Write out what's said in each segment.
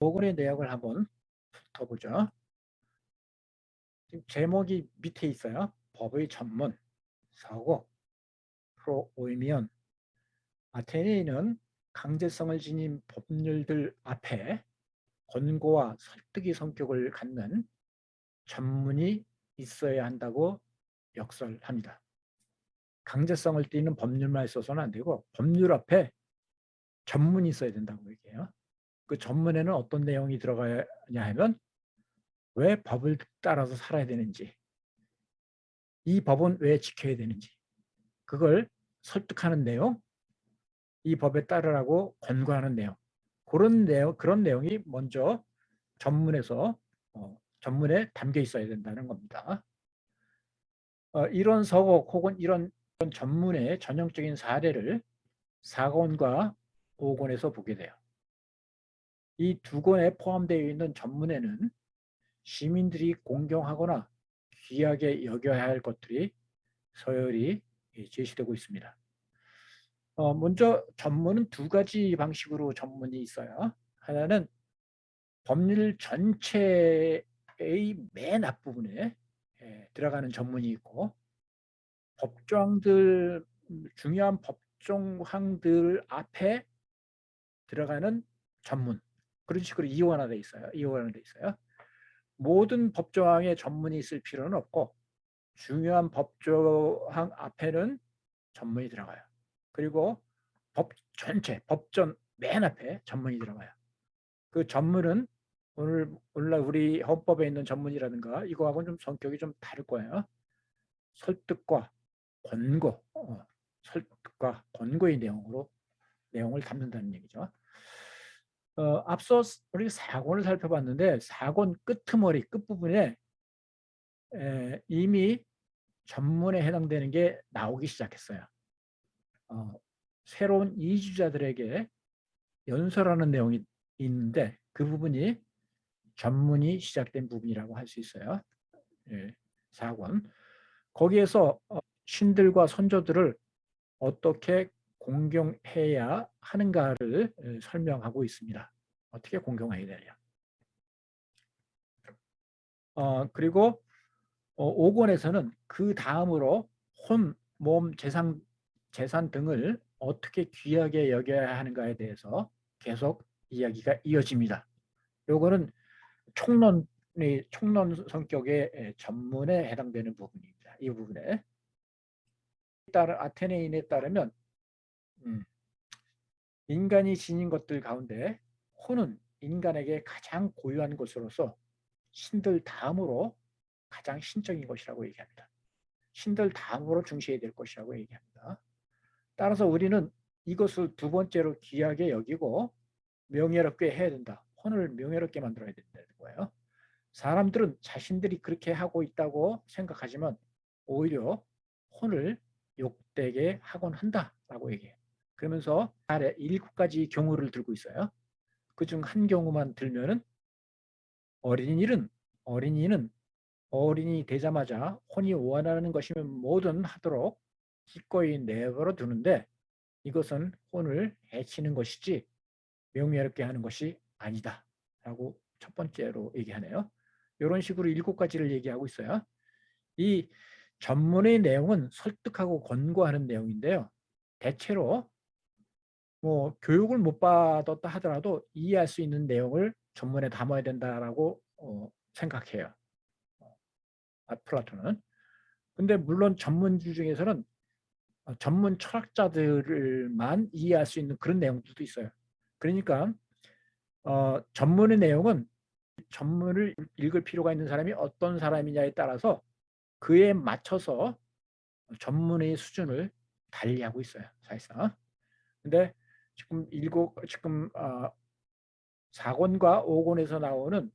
5권의 내용을 한번 훑어보죠. 지금 제목이 밑에 있어요. 법의 전문, 사고, 프로 오이미언. 아테네인은 강제성을 지닌 법률들 앞에 권고와 설득의 성격을 갖는 전문이 있어야 한다고 역설합니다. 강제성을 띠는 법률만 있어서는 안 되고 법률 앞에 전문이 있어야 된다고 얘기해요. 그 전문에는 어떤 내용이 들어가냐 하면 왜 법을 따라서 살아야 되는지, 이 법은 왜 지켜야 되는지, 그걸 설득하는 내용, 이 법에 따르라고 권고하는 내용, 그런 내용이 먼저 전문에서 전문에 담겨 있어야 된다는 겁니다. 이런 서곡 혹은 이런 전문의 전형적인 사례를 4권과 5권에서 보게 돼요. 이 두 권에 포함되어 있는 전문에는 시민들이 공경하거나 귀하게 여겨야 할 것들이 서열이 제시되고 있습니다. 먼저 전문은 두 가지 방식으로 전문이 있어요. 하나는 법률 전체의 맨 앞부분에 들어가는 전문이 있고, 법조항들, 중요한 법조항들 앞에 들어가는 전문, 그런 식으로 이원화되어 있어요. 모든 법조항에 전문이 있을 필요는 없고 중요한 법조항 앞에는 전문이 들어가요. 그리고 법 전체, 법전 맨 앞에 전문이 들어가요. 그 전문은 오늘날 우리 헌법에 있는 전문이라든가 이거하고는 좀 성격이 좀 다를 거예요. 설득과 권고, 설득과 권고의 내용을 담는다는 얘기죠. 앞서 우리 4권을 살펴봤는데 4권 끄트머리 끝부분에 이미 전문에 해당되는 게 나오기 시작했어요. 새로운 이주자들에게 연설하는 내용이 있는데 그 부분이 전문이 시작된 부분이라고 할 수 있어요. 4권. 거기에서 신들과 선조들을 어떻게 공경해야 하는가를 설명하고 있습니다. 어떻게 공경해야 되냐. 그리고 5권에서는 그 다음으로 혼, 몸, 재산 등을 어떻게 귀하게 여겨야 하는가에 대해서 계속 이야기가 이어집니다. 요거는 총론 성격의 전문에 해당되는 부분입니다. 이 부분에 따른 아테네인에 따르면 인간이 지닌 것들 가운데 혼은 인간에게 가장 고유한 것으로서 신들 다음으로 가장 신적인 것이라고 얘기합니다. 신들 다음으로 중시해야 될 것이라고 얘기합니다. 따라서 우리는 이것을 두 번째로 귀하게 여기고 명예롭게 해야 된다. 혼을 명예롭게 만들어야 된다는 거예요. 사람들은 자신들이 그렇게 하고 있다고 생각하지만 오히려 혼을 욕되게 하곤 한다라고 얘기해요. 그러면서 아래 7가지 경우를 들고 있어요. 그중 한 경우만 들면은 어린이는 어린이 되자마자 혼이 원하는 것이면 뭐든 하도록 기꺼이 내버려 두는데 이것은 혼을 해치는 것이지 명예롭게 하는 것이 아니다 라고 첫 번째로 얘기하네요. 이런 식으로 7가지를 얘기하고 있어요. 이 전문의 내용은 설득하고 권고하는 내용인데요. 대체로 뭐 교육을 못 받았다 하더라도 이해할 수 있는 내용을 전문에 담아야 된다라고 생각해요. 플라톤은. 근데 물론 전문주 중에서는 전문 철학자들만 이해할 수 있는 그런 내용들도 있어요. 그러니까 전문의 내용은 전문을 읽을 필요가 있는 사람이 어떤 사람이냐에 따라서 그에 맞춰서 전문의 수준을 달리하고 있어요. 사실상. 근데 지금 4권과 5권에서 나오는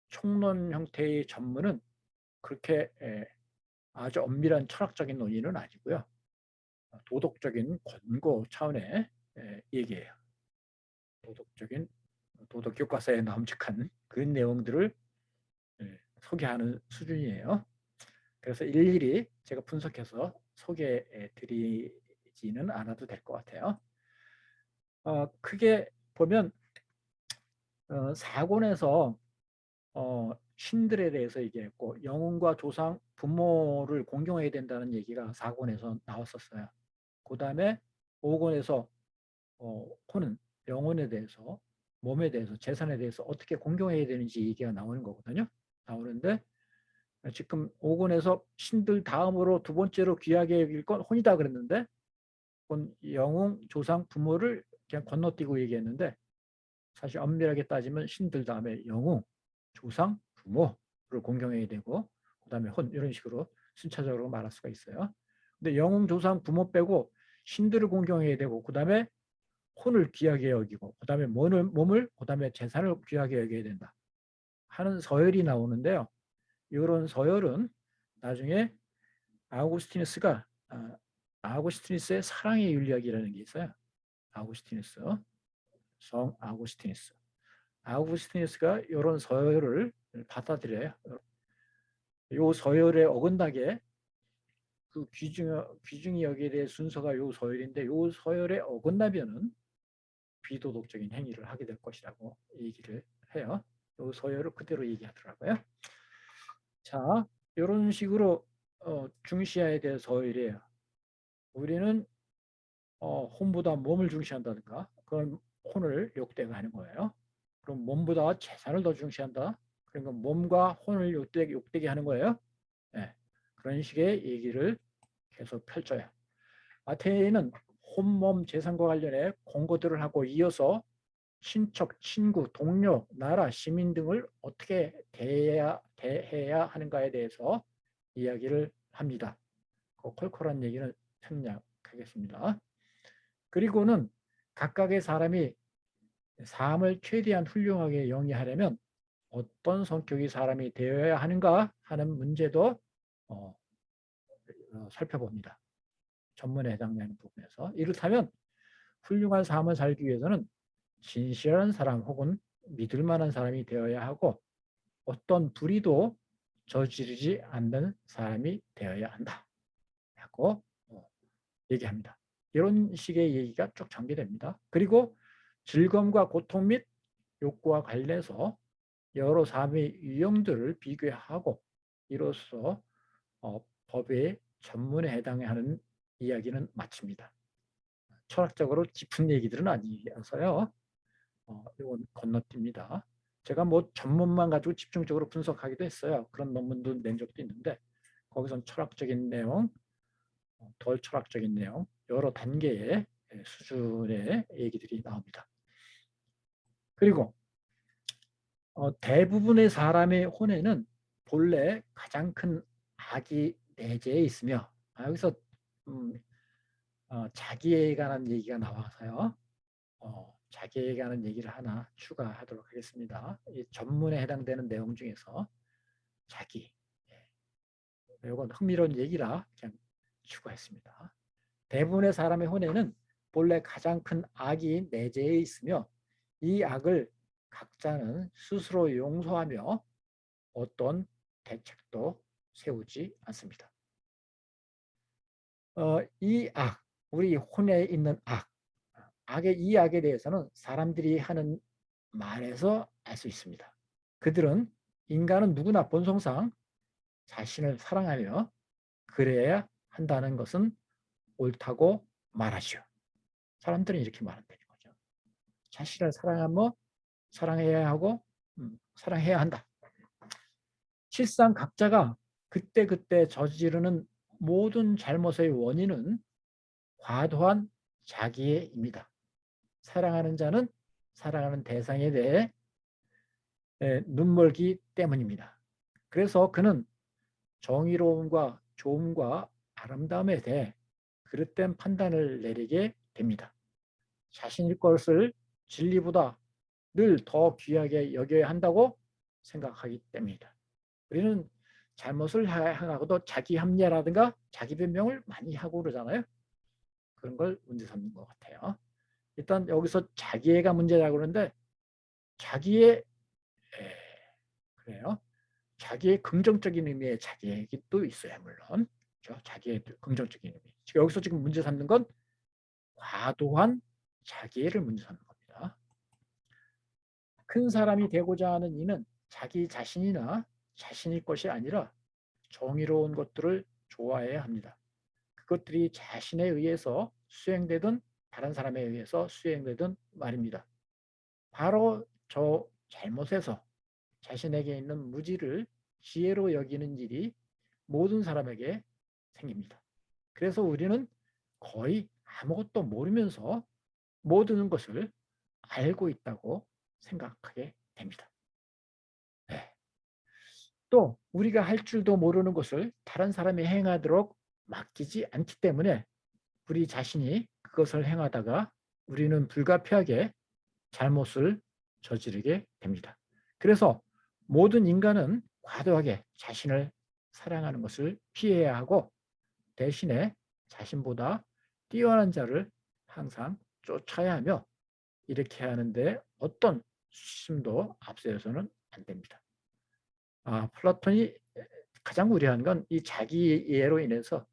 총론 형태의 전문은 그렇게 아주 엄밀한 철학적인 논의는 아니고요. 도덕적인 권고 차원의 얘기예요. 도덕 교과서에 남직한 그 내용들을 소개하는 수준이에요. 그래서 일일이 제가 분석해서 소개해 드리지는 않아도 될 것 같아요. 크게 보면 사권에서 신들에 대해서 얘기했고 영혼과 조상, 부모를 공경해야 된다는 얘기가 사권에서 나왔었어요. 그 다음에 5권에서 혼은 영혼에 대해서, 몸에 대해서, 재산에 대해서 어떻게 공경해야 되는지 얘기가 나오는 거거든요. 나오는데 지금 5권에서 신들 다음으로 두 번째로 귀하게 여길 건 혼이다 그랬는데 혼, 영웅, 조상, 부모를 그냥 건너뛰고 얘기했는데 사실 엄밀하게 따지면 신들 다음에 영웅, 조상, 부모를 공경해야 되고 그 다음에 혼 이런 식으로 순차적으로 말할 수가 있어요. 근데 영웅, 조상, 부모 빼고 신들을 공경해야 되고 그 다음에 혼을 귀하게 여기고 그 다음에 몸을 그 다음에 재산을 귀하게 여겨야 된다 하는 서열이 나오는데요. 이런 서열은 나중에 아우구스티누스가 아우구스티누스의 사랑의 윤리학이라는 게 있어요. 아우구스티누스, 성 아우구스티누스. 아우구스티누스가 이런 서열을 받아들여요. 이 서열에 어긋나게 그 귀중히 여기에 대해 순서가 이 서열인데 이 서열에 어긋나면은 비도덕적인 행위를 하게 될 것이라고 얘기를 해요. 이 서열을 그대로 얘기하더라고요. 자, 이런 식으로 중시야에 대해 서열이에요. 우리는 혼보다 몸을 중시한다든가 그런 혼을 욕되게 거예요. 그럼 몸보다 재산을 더 중시한다. 그러니까 몸과 혼을 욕되게 하는 거예요. 네. 그런 식의 얘기를 계속 펼쳐요. 아테네는 혼몸 재산과 관련해 공고들을 하고 이어서 친척, 친구, 동료, 나라, 시민 등을 어떻게 대해야 하는가에 대해서 이야기를 합니다. 그 콜콜한 얘기는 생략하겠습니다. 그리고는 각각의 사람이 삶을 최대한 훌륭하게 영위하려면 어떤 성격의 사람이 되어야 하는가 하는 문제도 살펴봅니다. 전문에 해당되는 부분에서. 이렇다면 훌륭한 삶을 살기 위해서는 진실한 사람 혹은 믿을 만한 사람이 되어야 하고 어떤 불의도 저지르지 않는 사람이 되어야 한다. 라고 얘기합니다. 이런 식의 얘기가 쭉 전개됩니다. 그리고 즐거움과 고통 및 욕구와 관련해서 여러 삶의 유형들을 비교하고 이로써 법의 전문에 해당하는 이야기는 마칩니다. 철학적으로 깊은 얘기들은 아니어서요. 이건 건너뜁니다. 제가 뭐 전문만 가지고 집중적으로 분석하기도 했어요. 그런 논문도 낸 적도 있는데 거기선 철학적인 내용, 덜 철학적인 내용, 여러 단계의 수준의 얘기들이 나옵니다. 그리고 대부분의 사람의 혼에는 본래 가장 큰 악이 내재해 있으며 여기서 자기에 관한 얘기가 나와서요. 자기에 관한 얘기를 하나 추가하도록 하겠습니다. 이 전문에 해당되는 내용 중에서 자기, 이건 흥미로운 얘기라 그냥 추가했습니다. 대부분의 사람의 혼에는 본래 가장 큰 악이 내재해 있으며 이 악을 각자는 스스로 용서하며 어떤 대책도 세우지 않습니다. 이 악, 우리 혼에 있는 이 악에 대해서는 사람들이 하는 말에서 알 수 있습니다. 그들은 인간은 누구나 본성상 자신을 사랑하며 그래야 한다는 것은 옳다고 말하죠. 사람들은 이렇게 말한다는 거죠. 자신을 사랑하며 사랑해야 하고 사랑해야 한다. 실상 각자가 그때그때 저지르는 모든 잘못의 원인은 과도한 자기애입니다. 사랑하는 자는 사랑하는 대상에 대해 눈멀기 때문입니다. 그래서 그는 정의로움과 좋음과 아름다움에 대해 그릇된 판단을 내리게 됩니다. 자신의 것을 진리보다 늘 더 귀하게 여겨야 한다고 생각하기 때문이다. 우리는 잘못을 향하고도 자기 합리화라든가 자기 변명을 많이 하고 그러잖아요. 그런 걸 문제 삼는 것 같아요. 일단 여기서 자기애가 문제라고 그러는데 자기의 그래요. 자기의 긍정적인 의미의 자기애도 있어요. 물론 그렇죠? 자기의 긍정적인 의미. 여기서 지금 문제 삼는 건 과도한 자기애를 문제 삼는 겁니다. 큰 사람이 되고자 하는 이는 자기 자신이나 자신의 것이 아니라 정의로운 것들을 좋아해야 합니다. 그것들이 자신에 의해서 수행되든 다른 사람에 의해서 수행되든 말입니다. 바로 저 잘못에서 자신에게 있는 무지를 지혜로 여기는 일이 모든 사람에게 생깁니다. 그래서 우리는 거의 아무것도 모르면서 모든 것을 알고 있다고 생각하게 됩니다. 네. 또 우리가 할 줄도 모르는 것을 다른 사람이 행하도록 맡기지 않기 때문에 우리 자신이 그것을 행하다가 우리는 불가피하게 잘못을 저지르게 됩니다. 그래서 모든 인간은 과도하게 자신을 사랑하는 것을 피해야 하고 대신에 자신보다 뛰어난 자를 항상 쫓아야 하며 이렇게 하는데 어떤 수심도 앞서서는 안 됩니다. 플라톤이 가장 우려한 건 이 자기 이해로 인해서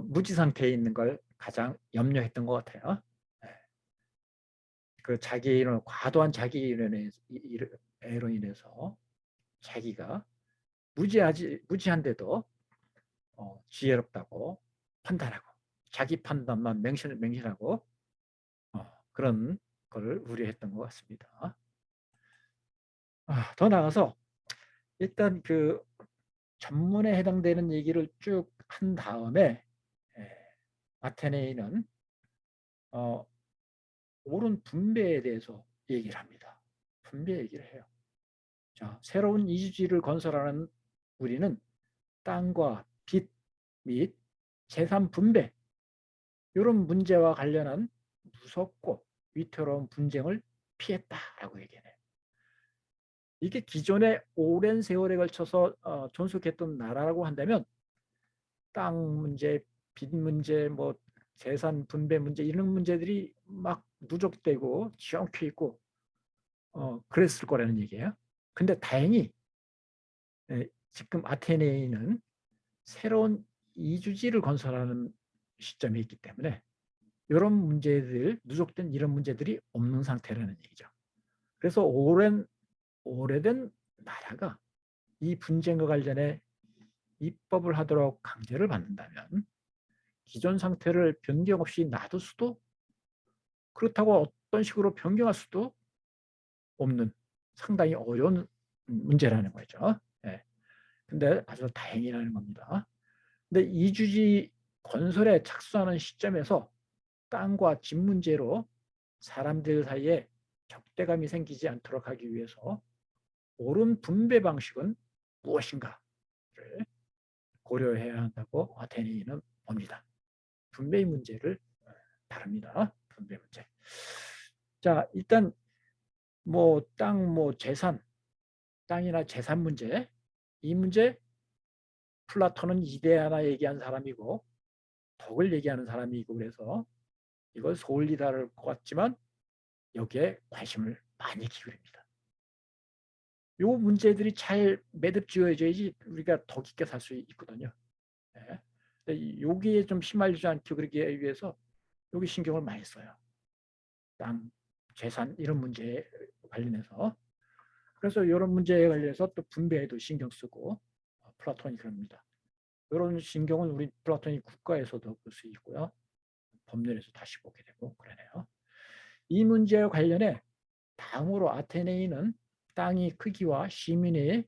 무지 상태에 있는 걸 가장 염려했던 것 같아요. 그 자기로 과도한 자기로 인해서 자기가 무지한데도 지혜롭다고 판단하고 자기 판단만 맹신하고 그런 걸 우려했던 것 같습니다. 더 나아가서 일단 그 전문에 해당되는 얘기를 쭉 한 다음에 아테네인은 옳은 분배에 대해서 얘기를 합니다. 분배 얘기를 해요. 자, 새로운 이주지를 건설하는 우리는 땅과 빚 및 재산 분배 이런 문제와 관련한 무섭고 위태로운 분쟁을 피했다라고 얘기해요. 이게 기존에 오랜 세월에 걸쳐서 존속했던 나라라고 한다면 땅 문제, 빚 문제, 뭐 재산 분배 문제 이런 문제들이 막 누적되고 지엄켜 있고 그랬을 거라는 얘기예요. 근데 다행히 지금 아테네는 새로운 이주지를 건설하는 시점에 있기 때문에 이런 문제들, 누적된 이런 문제들이 없는 상태라는 얘기죠. 그래서 오래된 나라가 이 분쟁과 관련해 입법을 하도록 강제를 받는다면 기존 상태를 변경 없이 놔둘 수도 그렇다고 어떤 식으로 변경할 수도 없는 상당히 어려운 문제라는 거죠. 예. 근데 아주 다행이라는 겁니다. 근데 이주지 건설에 착수하는 시점에서 땅과 집 문제로 사람들 사이에 적대감이 생기지 않도록 하기 위해서 옳은 분배 방식은 무엇인가를 고려해야 한다고 아테네인은 봅니다. 분배의 문제를 다룹니다. 분배 문제. 자, 일단 뭐 땅, 뭐 재산, 땅이나 재산 문제, 이 문제 플라톤은 이데 하나 얘기한 사람이고 덕을 얘기하는 사람이고 그래서 이걸 소홀히 다룰 것 같지만 여기에 관심을 많이 기울입니다. 요 문제들이 잘 매듭 지어져야지 우리가 더 깊게 살 수 있거든요. 네. 여기에 좀 휘말리지 않게 그러기 위해서 여기 신경을 많이 써요. 땅, 재산 이런 문제에 관련해서. 그래서 이런 문제에 관련해서 또 분배에도 신경 쓰고 플라톤이 그럽니다. 이런 신경은 우리 플라톤이 국가에서도 볼 수 있고요. 법률에서 다시 보게 되고 그러네요. 이 문제와 관련해 다음으로 아테네인은 땅의 크기와 시민의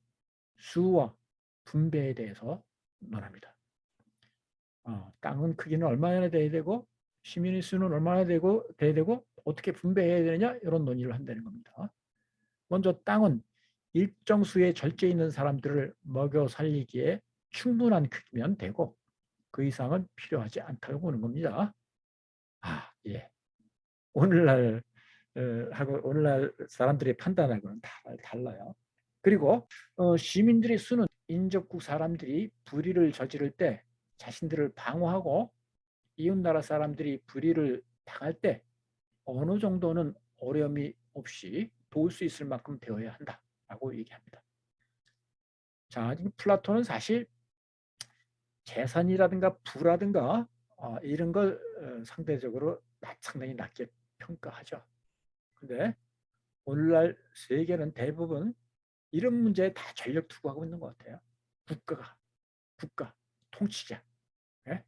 수와 분배에 대해서 논합니다. 땅은 크기는 얼마나 돼야 되고 시민의 수는 얼마나 돼야 되고 어떻게 분배해야 되느냐 이런 논의를 한다는 겁니다. 먼저 땅은 일정 수의 절제 있는 사람들을 먹여 살리기에 충분한 크기면 되고 그 이상은 필요하지 않다고 보는 겁니다. 예. 오늘날 하고 오늘날 사람들의 판단하고는 달라요. 그리고 시민들의 수는 인접국 사람들이 불의를 저지를 때 자신들을 방어하고 이웃나라 사람들이 불의를 당할 때 어느 정도는 어려움이 없이 도울 수 있을 만큼 되어야 한다라고 얘기합니다. 자, 플라톤은 사실 재산이라든가 부라든가 이런 걸 상대적으로 상당히 낮게 평가하죠. 근데 오늘날 세계는 대부분 이런 문제에 다 전력 투구하고 있는 것 같아요. 국가, 통치자, 예?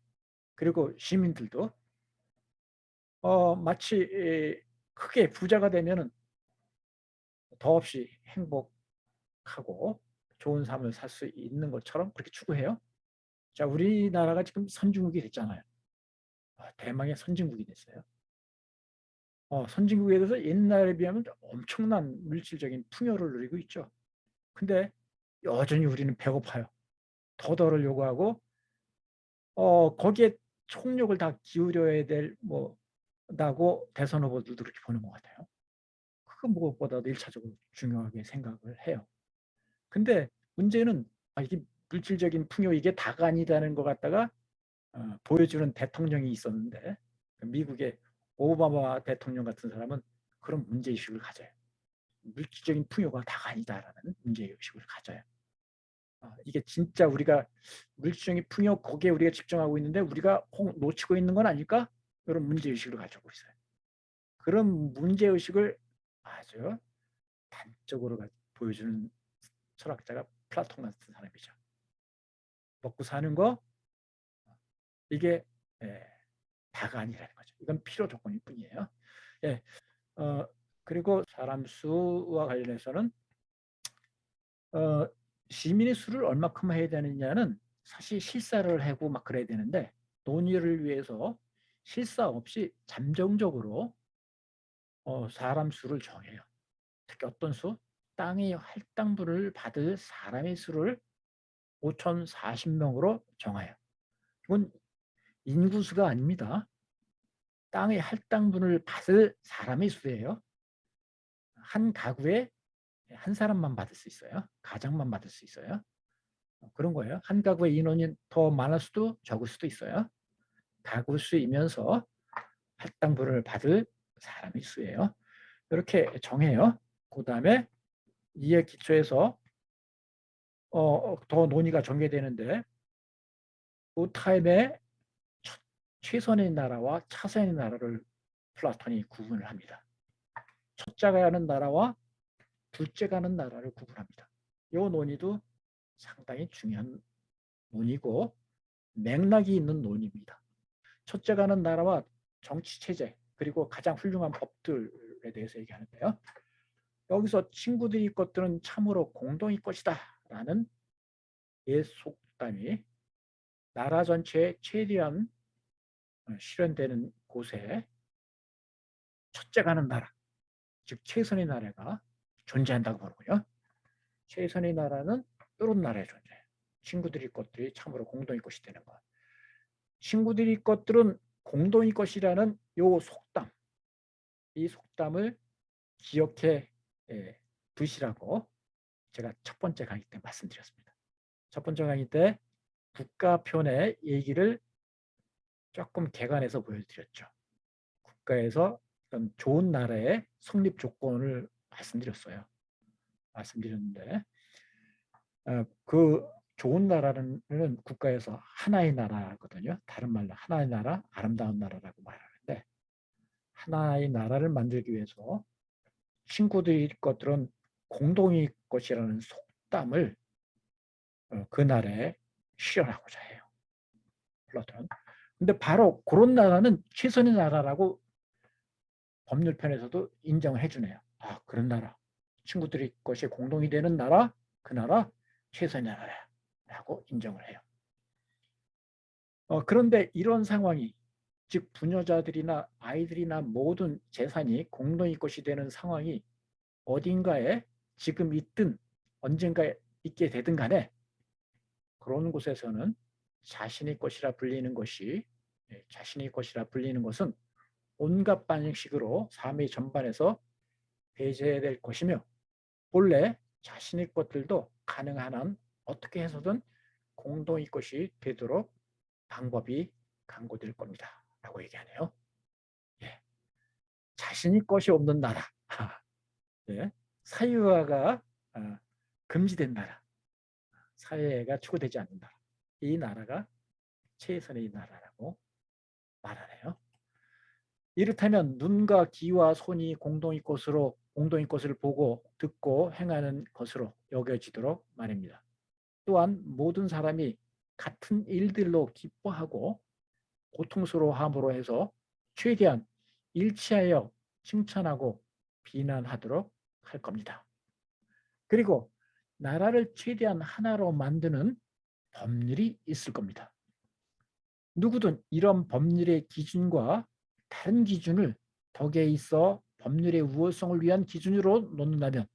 그리고 시민들도 마치 크게 부자가 되면은 더없이 행복하고 좋은 삶을 살 수 있는 것처럼 그렇게 추구해요. 자, 우리나라가 지금 선진국이 됐잖아요. 대망의 선진국이 됐어요. 선진국에 대해서 옛날에 비하면 엄청난 물질적인 풍요를 누리고 있죠. 근데 여전히 우리는 배고파요. 더더를 요구하고 거기에 총력을 다 기울여야 될 뭐다고 대선 후보들도 그렇게 보는 것 같아요. 그거 무엇보다도 일차적으로 중요하게 생각을 해요. 근데 문제는 이게 물질적인 풍요 이게 다가 아니다는 것 갖다가 보여주는 대통령이 있었는데 미국의 오바마 대통령 같은 사람은 그런 문제의식을 가져요. 물질적인 풍요가 다가 아니다라는 문제의식을 가져요. 이게 진짜 우리가 물질적인 풍요 거기에 우리가 집중하고 있는데 우리가 놓치고 있는 건 아닐까? 이런 문제의식을 가지고 있어요. 그런 문제의식을 아주 단적으로 보여주는 철학자가 플라톤 같은 사람이죠. 먹고 사는 거 이게 다가 아니라는 거죠. 이건 필요 조건일 뿐이에요. 예, 그리고 사람 수와 관련해서는 시민의 수를 얼마큼 해야 되느냐는 사실 실사를 하고 막 그래야 되는데 논의를 위해서 실사 없이 잠정적으로 사람 수를 정해요. 특히 어떤 수? 땅의 할당분을 받을 사람의 수를 5,040명으로 정해요. 이건 인구수가 아닙니다. 땅의 할당분을 받을 사람의 수예요. 한 가구에 한 사람만 받을 수 있어요. 가장만 받을 수 있어요. 그런 거예요. 한 가구의 인원이 더 많을 수도 적을 수도 있어요. 가구 수이면서 할당분을 받을 사람의 수예요. 이렇게 정해요. 그 다음에 이에 기초해서 더 논의가 전개되는데 그 타임에 최선의 나라와 차선의 나라를 플라톤이 구분을 합니다. 첫째가 하는 나라와 둘째가 하는 나라를 구분합니다. 이 논의도 상당히 중요한 논의고 맥락이 있는 논의입니다. 첫째가 하는 나라와 정치체제 그리고 가장 훌륭한 법들에 대해서 얘기하는데요. 여기서 친구들이 것들은 참으로 공동의 것이다 라는 옛 속담이 나라 전체에 최대한 실현되는 곳에 첫째가 하는 나라, 즉 최선의 나라가 존재한다고 보고요. 최선의 나라는 이런 나라에 존재해요. 친구들이 것들이 참으로 공동의 것이 되는 것. 친구들이 것들은 공동의 것이라는 요 속담, 이 속담을 기억해 두시라고 제가 첫 번째 강의 때 말씀드렸습니다. 첫 번째 강의 때 국가편의 얘기를 조금 개관해서 보여드렸죠. 국가에서 어떤 좋은 나라의 성립 조건을 말씀드렸는데 그 좋은 나라는 국가에서 하나의 나라거든요. 다른 말로 하나의 나라, 아름다운 나라라고 말하는데 하나의 나라를 만들기 위해서 친구들의 것들은 공동의 것이라는 속담을 그 나라에 실현하고자 해요. 플라톤은. 근데 바로 그런 나라는 최선의 나라라고 법률편에서도 인정을 해주네요. 그런 나라. 친구들의 것이 공동이 되는 나라, 그 나라 최선의 나라라고 인정을 해요. 그런데 이런 상황이 즉 부녀자들이나 아이들이나 모든 재산이 공동의 것이 되는 상황이 어딘가에 지금 있든 언젠가 있게 되든 간에 그런 곳에서는 자신의 것이라 불리는 것은 온갖 방식으로 삶의 전반에서 배제해야 될 것이며 본래 자신의 것들도 가능한 한 어떻게 해서든 공동의 것이 되도록 방법이 강구될 겁니다. 라고 얘기하네요. 예. 자신의 것이 없는 나라. 예. 사유화가 금지된 나라. 사회가 추구되지 않는 나라. 이 나라가 최선의 나라라고 말하네요. 이렇다면 눈과 귀와 손이 공동의 것을 보고 듣고 행하는 것으로 여겨지도록 말입니다. 또한 모든 사람이 같은 일들로 기뻐하고 고통스러워함으로 해서 최대한 일치하여 칭찬하고 비난하도록 할 겁니다. 그리고 나라를 최대한 하나로 만드는 법률이 있을 겁니다. 누구든 이런 법률의 기준과 다른 기준을 덕에 있어 법률의 우월성을 위한 기준으로 놓는다면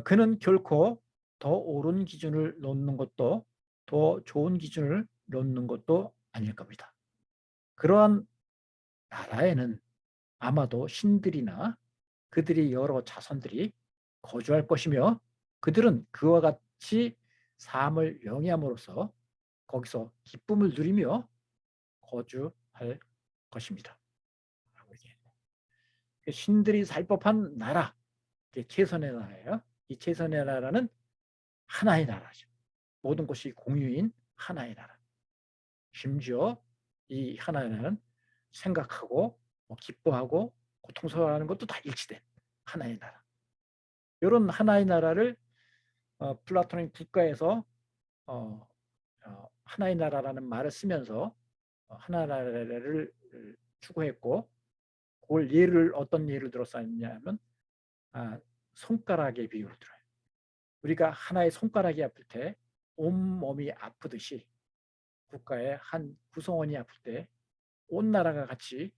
그는 결코 더 옳은 기준을 놓는 것도 더 좋은 기준을 놓는 것도 아닐 겁니다. 그러한 나라에는 아마도 신들이나 그들의 여러 자손들이 거주할 것이며 그들은 그와 같이 삶을 영위함으로써 거기서 기쁨을 누리며 거주할 것입니다. 신들이 살 법한 나라, 최선의 나라예요. 이 최선의 나라는 하나의 나라죠. 모든 것이 공유인 하나의 나라. 심지어 이 하나의 나라는 생각하고 기뻐하고 고통스러워하는 것도 다 일치된 하나의 나라. 이런 하나의 나라를 플라토닉 국가에서 하나의 나라라는 말을 쓰면서 하나의 나라를 추구했고, 그걸 어떤 예를 들어서 했냐면 손가락의 비유를 들어요. 우리가 하나의 손가락이 아플 때 온몸이 아프듯이 국가의 한 구성원이 아플 때 온 나라가 같이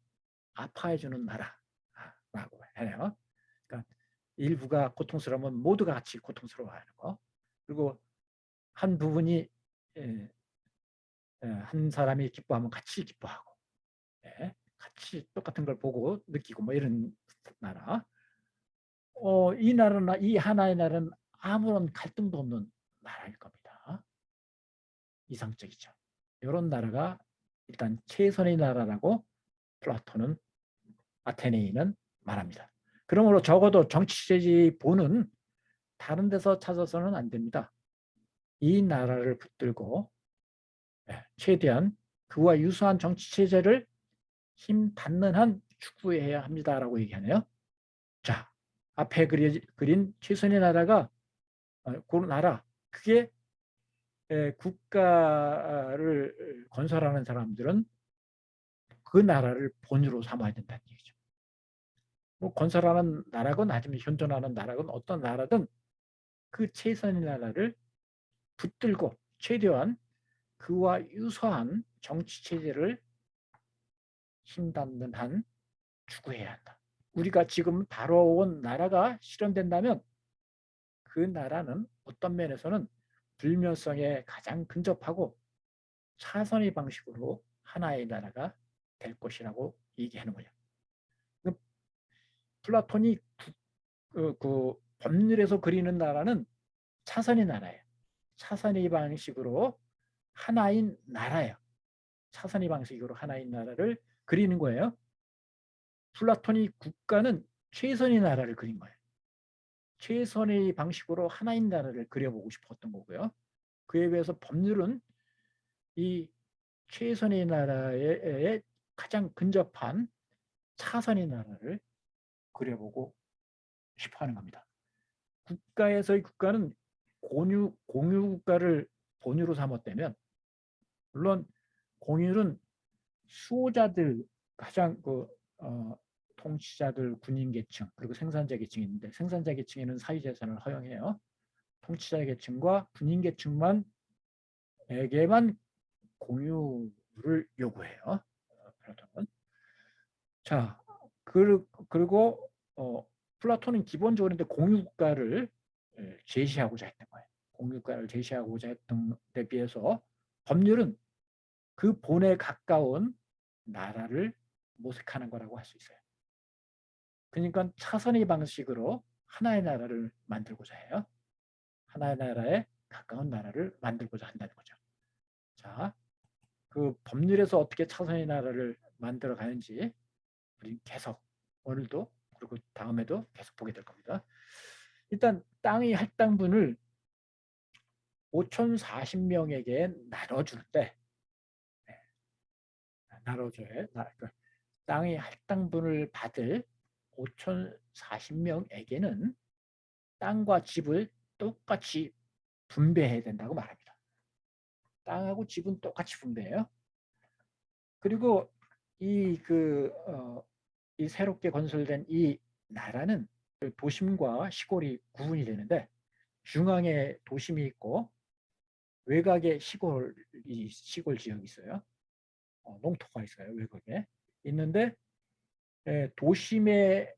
아파해주는 나라라고 해요. 그러니까 일부가 고통스러우면 모두가 같이 고통스러워하는 거. 그리고 한 부분이 한 사람이 기뻐하면 같이 기뻐하고, 같이 똑같은 걸 보고 느끼고 뭐 이런 나라. 이 나라나 이 하나의 나라는 아무런 갈등도 없는 나라일 겁니다. 이상적이죠. 이런 나라가 일단 최선의 나라라고 플라톤은 아테네인은 말합니다. 그러므로 적어도 정치제의 본은 다른 데서 찾아서는 안 됩니다. 이 나라를 붙들고 최대한 그와 유사한 정치체제를 힘 닿는 한 추구해야 합니다라고 얘기하네요. 자, 앞에 그린 최선의 나라가 그 나라, 그게 국가를 건설하는 사람들은 그 나라를 본으로 삼아야 된다는 얘기죠. 뭐 건설하는 나라건 아니면 현존하는 나라건 어떤 나라든 그 최선의 나라를 붙들고 최대한 그와 유사한 정치 체제를 힘닿는 한 추구해야 한다. 우리가 지금 다뤄온 나라가 실현된다면 그 나라는 어떤 면에서는 불멸성에 가장 근접하고 차선의 방식으로 하나의 나라가 될 것이라고 얘기하는 거예요. 플라톤이 그 법률에서 그리는 나라는 차선의 나라예요. 차선의 방식으로 하나인 나라예요. 차선의 방식으로 하나인 나라를 그리는 거예요. 플라톤이 국가는 최선의 나라를 그린 거예요. 최선의 방식으로 하나인 나라를 그려보고 싶었던 거고요. 그에 비해서 법률은 이 최선의 나라에 가장 근접한 차선의 나라를 그려보고 싶어 하는 겁니다. 국가에서의 국가는 공유 국가를 본유로 삼았다면, 물론 공유는 수호자들, 가장 통치자들, 군인 계층, 그리고 생산자 계층이 있는데 생산자 계층에는 사유재산을 허용해요. 통치자 계층과 군인 계층만 에게만 공유를 요구해요. 플라톤은. 자, 그리고 플라톤은 기본적으로 공유국가를 제시하고자 했던 거예요. 공유국가를 제시하고자 했던 데 비해서 법률은 그 본에 가까운 나라를 모색하는 거라고 할 수 있어요. 그러니까 차선의 방식으로 하나의 나라를 만들고자 해요. 하나의 나라에 가까운 나라를 만들고자 한다는 거죠. 자, 그 법률에서 어떻게 차선의 나라를 만들어 가는지 우리 계속 오늘도 그리고 다음에도 계속 보게 될 겁니다. 일단 땅의 할당분을 5,040명에게 나눠줄 때 나눠줘요. 땅의 할당분을 받을 5,040명에게는 땅과 집을 똑같이 분배해야 된다고 말합니다. 땅하고 집은 똑같이 분배해요. 그리고 이 새롭게 건설된 이 나라는 도심과 시골이 구분이 되는데, 중앙에 도심이 있고 외곽에 시골 지역이 있어요. 농토가 있어요. 외곽에 있는데, 도심의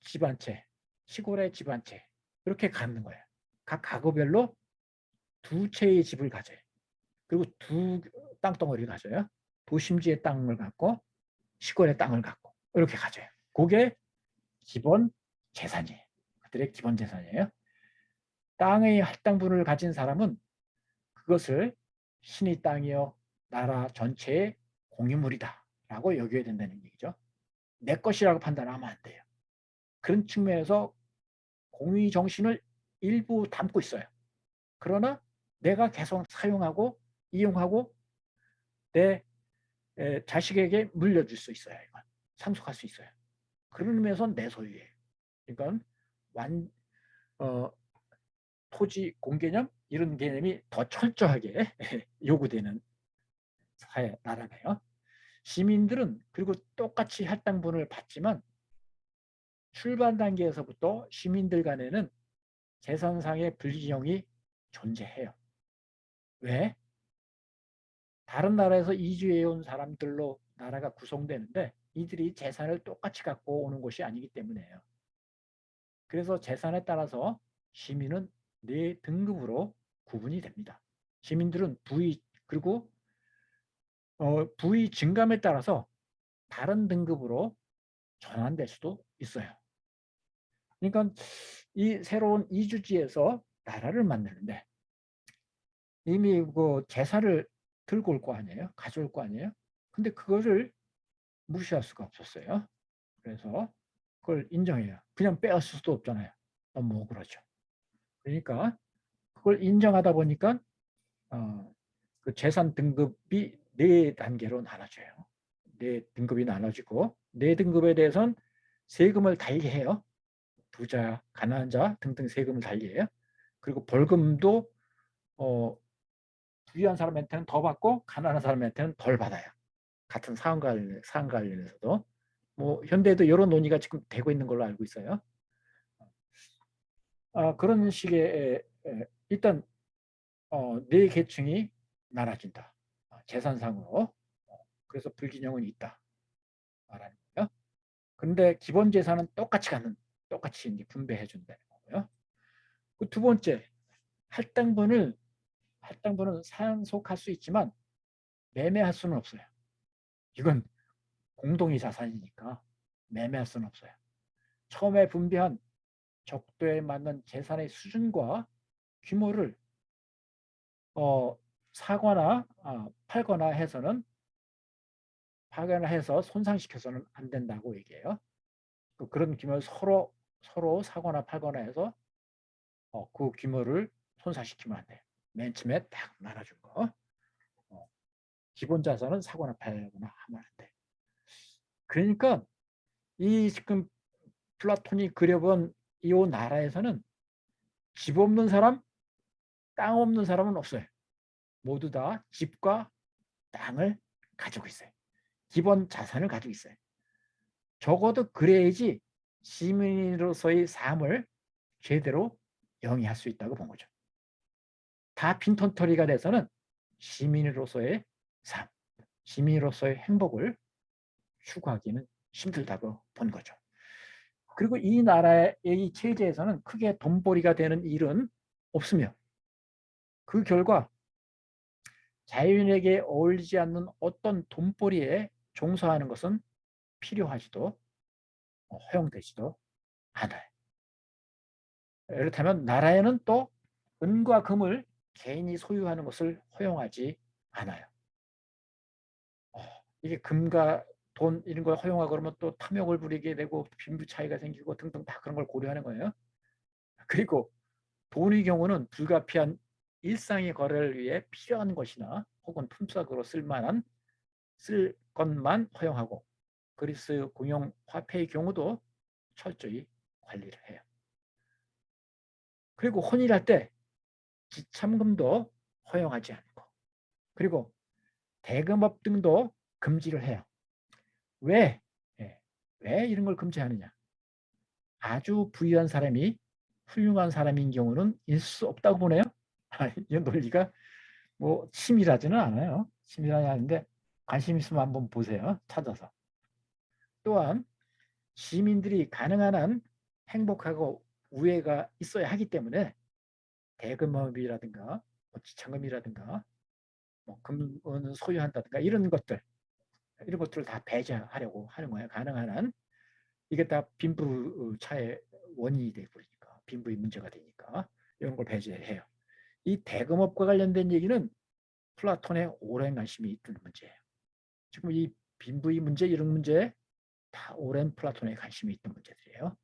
집 한 채, 시골의 집 한 채, 이렇게 갖는 거예요. 각 가구별로 두 채의 집을 가져요. 그리고 두 땅덩어리를 가져요. 도심지의 땅을 갖고 시골의 땅을 갖고 이렇게 가져요. 그게 기본 재산이에요. 그들의 기본 재산이에요. 땅의 할당분을 가진 사람은 그것을 신의 땅이요 나라 전체의 공유물이다 라고 여겨야 된다는 얘기죠. 내 것이라고 판단하면 안 돼요. 그런 측면에서 공의 정신을 일부 담고 있어요. 그러나 내가 계속 사용하고 이용하고 내 자식에게 물려줄 수 있어요. 이건 상속할 수 있어요. 그런 의미에서 내 소유예요. 그러니까 토지 공개념 이런 개념이 더 철저하게 요구되는 사회 나라네요. 시민들은 그리고 똑같이 할당분을 받지만 출발 단계에서부터 시민들 간에는 재산상의 불균형이 존재해요. 왜? 다른 나라에서 이주해 온 사람들로 나라가 구성되는데 이들이 재산을 똑같이 갖고 오는 것이 아니기 때문에요. 그래서 재산에 따라서 시민은 네 등급으로 구분이 됩니다. 시민들은 부의 그리고 부의 증감에 따라서 다른 등급으로 전환될 수도 있어요. 그러니까 이 새로운 이주지에서 나라를 만드는데 이미 그 제사를 들고 올 거 아니에요? 가져올 거 아니에요? 근데 그거를 무시할 수가 없었어요. 그래서 그걸 인정해요. 그냥 빼앗을 수도 없잖아요. 너무 억울하죠. 그러니까 그걸 인정하다 보니까 그 재산 등급이 4단계로 나눠져요. 4등급이 나눠지고 4등급에 대해서는 세금을 달리해요. 부자, 가난한 자 등등 세금을 달리해요. 그리고 벌금도 부유한 사람한테는 더 받고 가난한 사람한테는 덜 받아요. 같은 사안 관련해서도 뭐 현대에도 이런 논의가 지금 되고 있는 걸로 알고 있어요. 그런 식의 일단 네 계층이 나눠진다. 재산상으로. 그래서 불균형은 있다. 말하는 거예요. 그런데 기본 재산은 똑같이 이제 분배해 준다는 거고요. 그 두 번째, 할당분은 상속할 수 있지만 매매할 수는 없어요. 이건 공동의 자산이니까 매매할 수는 없어요. 처음에 분배한 적도에 맞는 재산의 수준과 규모를 사거나 팔거나 해서 손상시켜서는 안 된다고 얘기해요. 그런 규모를 서로 사거나 팔거나 해서 그 규모를 손상시키면 안 돼요. 맨 처음에 딱 나눠준 거. 기본 자산은 사거나 팔거나 하면 안 돼. 그러니까 이 지금 플라톤이 그려본 이 나라에서는 집 없는 사람, 땅 없는 사람은 없어요. 모두 다 집과 땅을 가지고 있어요. 기본 자산을 가지고 있어요. 적어도 그래야지 시민으로서의 삶을 제대로 영위할 수 있다고 본 거죠. 다 빈털터리가 돼서는 시민으로서의 삶, 시민으로서의 행복을 추구하기는 힘들다고 본 거죠. 그리고 이 나라의 이 체제에서는 크게 돈벌이가 되는 일은 없으며 그 결과 자연에게 어울리지 않는 어떤 돈벌이에 종사하는 것은 필요하지도 허용되지도 않아요. 이렇다면 나라에는 또 은과 금을 개인이 소유하는 것을 허용하지 않아요. 이게 금과 돈 이런 걸 허용하고 그러면 또 탐욕을 부리게 되고 빈부 차이가 생기고 등등 다 그런 걸 고려하는 거예요. 그리고 돈의 경우는 불가피한 일상의 거래를 위해 필요한 것이나 혹은 품삯으로 쓸 것만 허용하고 그리스 공용 화폐의 경우도 철저히 관리를 해요. 그리고 혼인할 때 지참금도 허용하지 않고 그리고 대금업 등도 금지를 해요. 왜? 예, 왜 이런 걸 금지하느냐? 아주 부유한 사람이 훌륭한 사람인 경우는 있을 수 없다고 보네요. 이 논리가 뭐 치밀하지는 않아요. 치밀하지 않은데 관심 있으면 한번 보세요. 찾아서. 또한 시민들이 가능한 한 행복하고 우애가 있어야 하기 때문에 대금업이라든가 뭐 지참금이라든가 뭐 금은 소유한다든가 이런 것들을 다 배제하려고 하는 거예요. 가능한 한. 이게 다 빈부차의 원인이 되버리니까 빈부의 문제가 되니까 이런 걸 배제해요. 이 대금업과 관련된 얘기는 플라톤의 오랜 관심이 있던 문제예요. 지금 이 빈부의 문제 이런 문제에 다 오랜 플라톤의 관심이 있던 문제들이에요.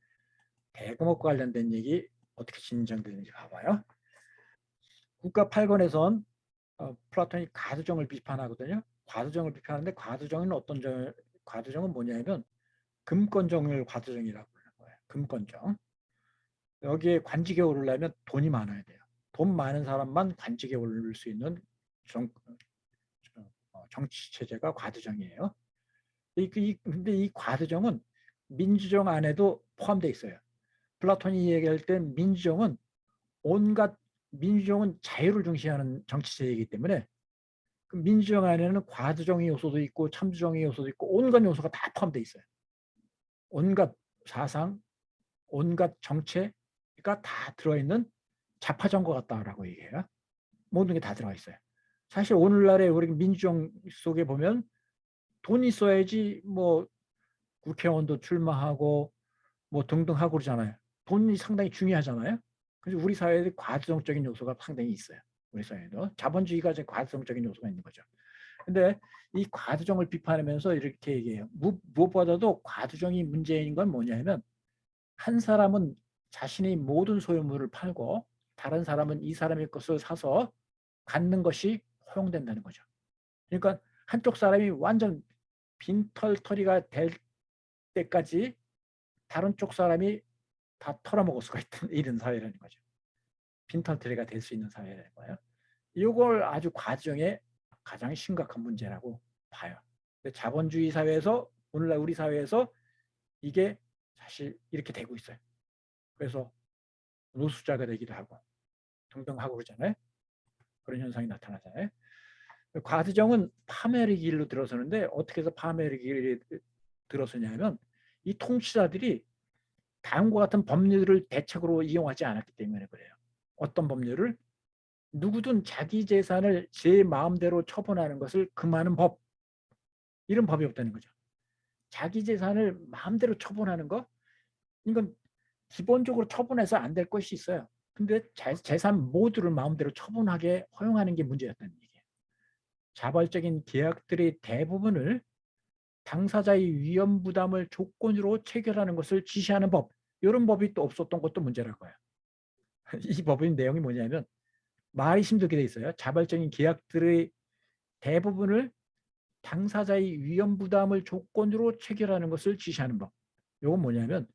대금업과 관련된 얘기 어떻게 진전되는지 봐봐요. 국가 8권에선 플라톤이 과두정을 비판하거든요. 과두정을 비판하는데 과두정은 과두정은 뭐냐면 금권정을 과두정이라고 부르는 거예요. 금권정. 여기에 관직에 오르려면 돈이 많아야 돼요. 돈 많은 사람만 관직에 오를 수 있는 정치 체제가 과두정이에요. 근데 이 과두정은 민주정 안에도 포함되어 있어요. 플라톤이 얘기할 때 민주정은 온갖 민주정은 자유를 중시하는 정치체이기 때문에 그 민주정 안에는 과두정의 요소도 있고 참주정의 요소도 있고 온갖 요소가 다 포함되어 있어요. 온갖 사상, 온갖 정체가 다 들어있는 자파정거 같다라고 얘기해요. 모든 게 다 들어가 있어요. 사실 오늘날의 우리 민주정 속에 보면 돈 있어야지 뭐 국회의원도 출마하고 뭐 등등 하고 그러잖아요. 돈이 상당히 중요하잖아요. 그래서 우리 사회에 과두정적인 요소가 상당히 있어요. 우리 사회도 자본주의가 이제 과두정적인 요소가 있는 거죠. 근데 이 과두정을 비판하면서 이렇게 얘기해요. 무엇보다도 과두정이 문제인 건 뭐냐면 한 사람은 자신의 모든 소유물을 팔고 다른 사람은 이 사람의 것을 사서 갖는 것이 허용된다는 거죠. 그러니까 한쪽 사람이 완전 빈털터리가 될 때까지 다른 쪽 사람이 다 털어먹을 수가 있는 이런 사회라는 거죠. 빈털터리가 될 수 있는 사회라는 거예요. 이걸 아주 과정의 가장 심각한 문제라고 봐요. 자본주의 사회에서 오늘날 우리 사회에서 이게 사실 이렇게 되고 있어요. 그래서 노숙자가 되기도 하고 등등 하고 그러잖아요. 그런 현상이 나타나잖아요. 과두정은 파멸의 길로 들어서는데 어떻게 해서 파멸의 길에 들어서냐면 이 통치자들이 다음과 같은 법률을 대책으로 이용하지 않았기 때문에 그래요. 어떤 법률을? 누구든 자기 재산을 제 마음대로 처분하는 것을 금하는 법. 이런 법이 없다는 거죠. 자기 재산을 마음대로 처분하는 거? 이건 기본적으로 처분해서 안 될 것이 있어요. 근데 재산 모두를 마음대로 처분하게 허용하는 게 문제였다는 얘기예요. 자발적인 계약들의 대부분을 당사자의 위험 부담을 조건으로 체결하는 것을 지시하는 법. 이런 법이 또 없었던 것도 문제라고요. 이 법의 내용이 뭐냐면 말이 힘들게 돼 있어요. 자발적인 계약들의 대부분을 당사자의 위험 부담을 조건으로 체결하는 것을 지시하는 법. 이건 뭐냐면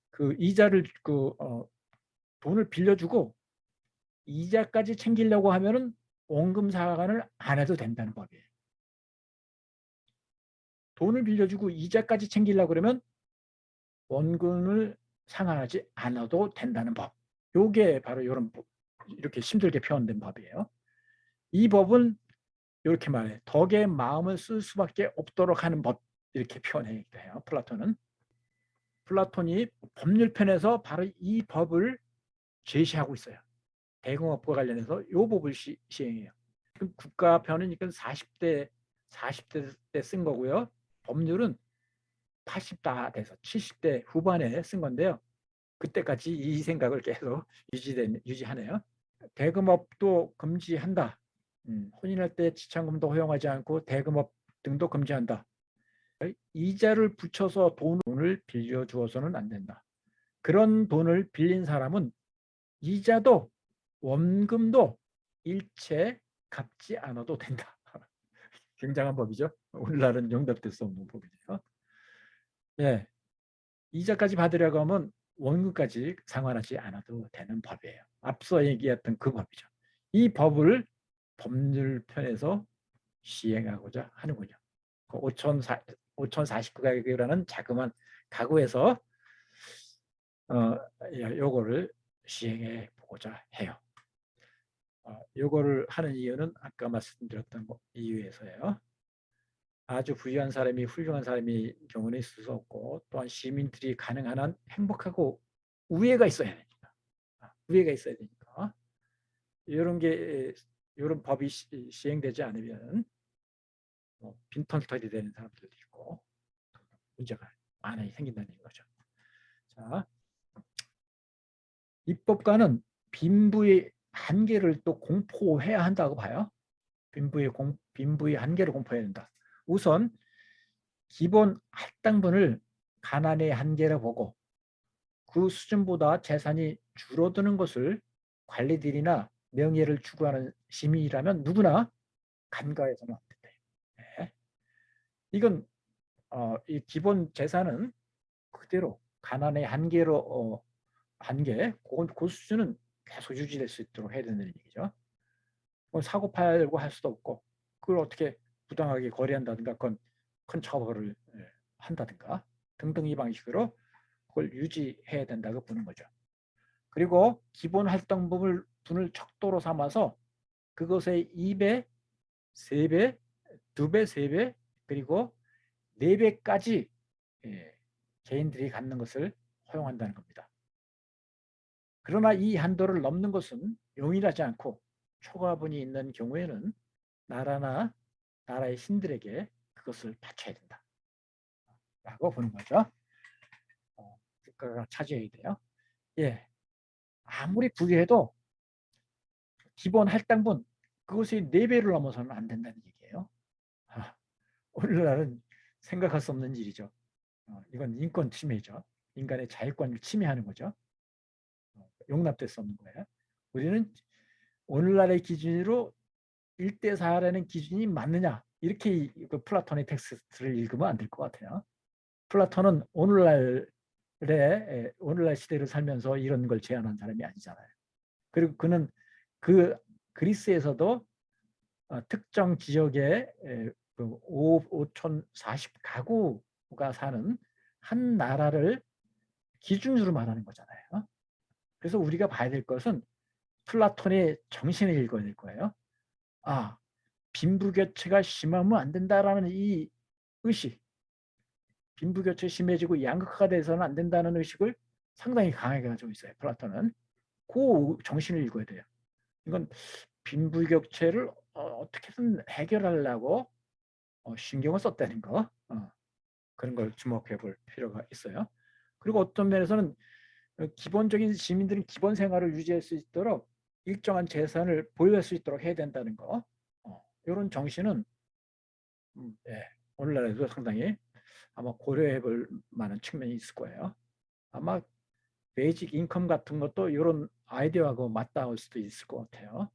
그 이자를 돈을 빌려주고 이자까지 챙기려고 하면은 원금 상환을 안 해도 된다는 법이에요. 돈을 빌려주고 이자까지 챙기려고 그러면 원금을 상환하지 않아도 된다는 법. 요게 바로 이런 이렇게 힘들게 표현된 법이에요. 이 법은 이렇게 말해. 덕의 마음을 쓸 수밖에 없도록 하는 법. 이렇게 표현해요. 플라톤은. 플라톤이 법률편에서 바로 이 법을 제시하고 있어요. 대공업과 관련해서 이 법을 시행해요. 국가편은 40대 때 쓴 거고요. 법률은 80다 돼서 70대 후반에 쓴 건데요. 그때까지 이 생각을 계속 유지하네요. 대금업도 금지한다. 혼인할 때 지참금도 허용하지 않고 대금업 등도 금지한다. 이자를 붙여서 돈을 빌려주어서는 안 된다. 그런 돈을 빌린 사람은 이자도 원금도 일체 갚지 않아도 된다. 굉장한 법이죠. 오늘날은 용납될 수 없는 법이네요. 예, 이자까지 받으려고 하면 원금까지 상환하지 않아도 되는 법이에요. 앞서 얘기했던 그 법이죠. 이 법을 법률편에서 시행하고자 하는군요. 그 5,049가구라는 자그마한 가구에서 요거를 시행해 보고자 해요. 요거를 하는 이유는 아까 말씀드렸던 이유에서예요. 아주 부유한 사람이 훌륭한 사람이 경우는 있을 수 없고, 또한 시민들이 가능한 한 행복하고 우애가 있어야 되니까. 우애가 있어야 되니까. 이런 법이 시행되지 않으면 빈털터리 되는 사람들도 있고 문제가 많이 생긴다는 거죠. 자, 입법가는 빈부의 한계를 또 공포해야 한다고 봐요. 빈부의 한계를 공포해야 된다. 우선 기본 할당분을 가난의 한계로 보고 그 수준보다 재산이 줄어드는 것을 관리들이나 명예를 추구하는 시민이라면 누구나 간과해서는 안 된다. 네. 이건 이 기본 재산은 그대로 가난의 한계로 한계 그 수준은 계속 유지될 수 있도록 해야 된다는 얘기죠. 사고 팔고 할 수도 없고 그걸 어떻게 부당하게 거래한다든가 그건 큰 처벌을 한다든가 등등 이 방식으로 그걸 유지해야 된다고 보는 거죠. 그리고 기본 활동분을 척도로 삼아서 그것의 2배, 3배, 2배, 3배 그리고 4배까지 개인들이 갖는 것을 허용한다는 겁니다. 그러나 이 한도를 넘는 것은 용인하지 않고 초과분이 있는 경우에는 나라나 나라의 신들에게 그것을 바쳐야 된다. 라고 보는 거죠. 국가가 차지해야 돼요. 예, 아무리 부유해도 기본 할당분 그것이 4배를 넘어서는 안 된다는 얘기예요. 오늘날은 생각할 수 없는 일이죠. 이건 인권 침해죠. 인간의 자율권을 침해하는 거죠. 용납될 수 없는 거예요. 우리는 오늘날의 기준으로 1대4라는 기준이 맞느냐 이렇게 그 플라톤의 텍스트를 읽으면 안 될 것 같아요. 플라톤은 오늘날 시대를 살면서 이런 걸 제안한 사람이 아니잖아요. 그리고 그는 그 그리스에서도 특정 지역에 5,040가구가 사는 한 나라를 기준으로 말하는 거잖아요. 그래서 우리가 봐야 될 것은 플라톤의 정신을 읽어야 될 거예요. 빈부격차가 심하면 안 된다라는 이 의식, 빈부격차 심해지고 양극화가 돼서는 안 된다는 의식을 상당히 강하게 가지고 있어요. 플라톤은. 그 정신을 읽어야 돼요. 이건 빈부격차를 어떻게든 해결하려고 신경을 썼다는 거. 그런 걸 주목해 볼 필요가 있어요. 그리고 어떤 면에서는 기본적인 시민들은 기본 생활을 유지할 수 있도록 일정한 재산을 보유할 수 있도록 해야 된다는 거. 이런 정신은 예, 오늘날에도 상당히 아마 고려해 볼 만한 측면이 있을 거예요. 아마 베이직 인컴 같은 것도 이런 아이디어하고 맞닿을 수도 있을 것 같아요.